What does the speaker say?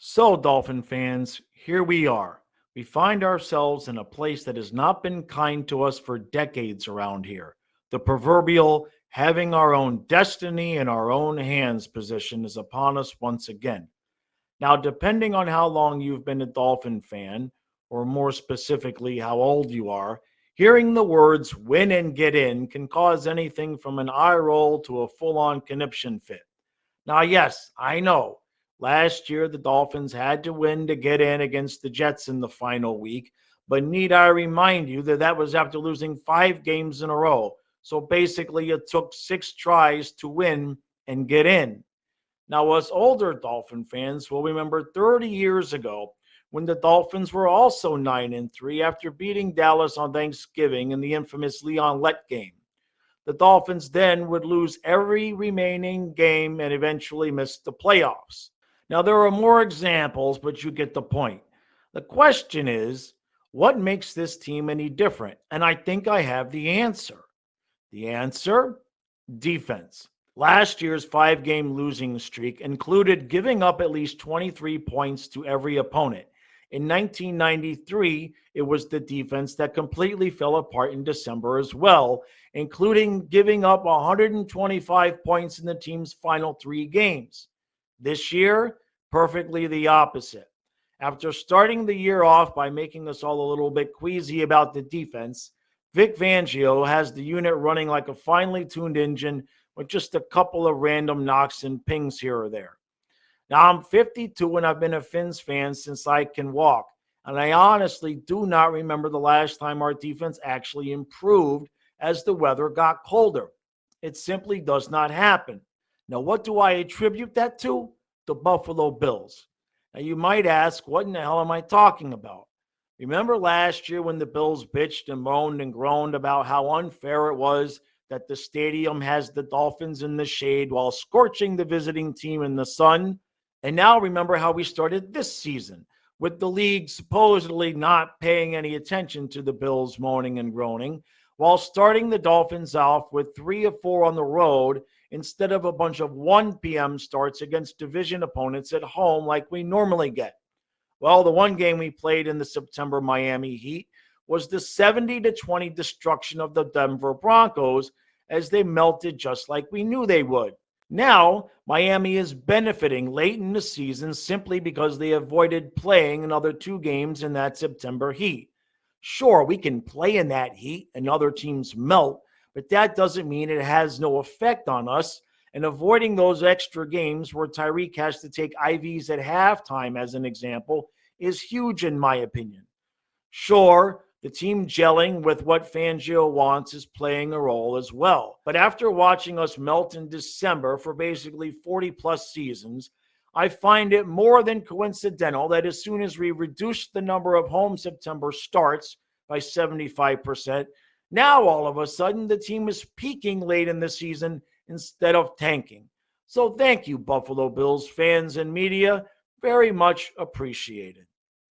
So, Dolphin fans, here we are. We find ourselves in a place that has not been kind to us for decades around here. The proverbial having our own destiny in our own hands position is upon us once again. Now, depending on how long you've been a Dolphin fan, or more specifically, how old you are, hearing the words win and get in can cause anything from an eye roll to a full on conniption fit. Now, yes, I know. Last year, the Dolphins had to win to get in against the Jets in the final week, but need I remind you that that was after losing 5 games in a row. So basically, it took 6 tries to win and get in. Now, us older Dolphin fans will remember 30 years ago when the Dolphins were also 9-3 after beating Dallas on Thanksgiving in the infamous Leon Lett game. The Dolphins then would lose every remaining game and eventually miss the playoffs. Now, there are more examples, but you get the point. The question is, what makes this team any different? And I think I have the answer. The answer? Defense. Last year's 5 game losing streak included giving up at least 23 points to every opponent. In 1993, it was the defense that completely fell apart in December as well, including giving up 125 points in the team's final 3 games. This year, perfectly the opposite. After starting the year off by making us all a little bit queasy about the defense, Vic Fangio has the unit running like a finely tuned engine with just a couple of random knocks and pings here or there. Now, I'm 52 and I've been a Fins fan since I can walk. And I honestly do not remember the last time our defense actually improved as the weather got colder. It simply does not happen. Now, what do I attribute that to? The Buffalo Bills. Now, you might ask, what in the hell am I talking about? Remember last year when the Bills bitched and moaned and groaned about how unfair it was that the stadium has the Dolphins in the shade while scorching the visiting team in the sun? And now remember how we started this season, with the league supposedly not paying any attention to the Bills moaning and groaning, while starting the Dolphins off with 3 of 4 on the road instead of a bunch of 1 p.m. starts against division opponents at home like we normally get. Well, the one game we played in the September Miami Heat was the 70-20 destruction of the Denver Broncos as they melted just like we knew they would. Now, Miami is benefiting late in the season simply because they avoided playing another 2 games in that September Heat. Sure, we can play in that heat and other teams melt, but that doesn't mean it has no effect on us. And avoiding those extra games where Tyreek has to take IVs at halftime, as an example, is huge in my opinion. Sure, the team gelling with what Fangio wants is playing a role as well. But after watching us melt in December for basically 40-plus seasons, I find it more than coincidental that as soon as we reduced the number of home September starts by 75%, now all of a sudden the team is peaking late in the season instead of tanking. So thank you, Buffalo Bills fans and media. Very much appreciated.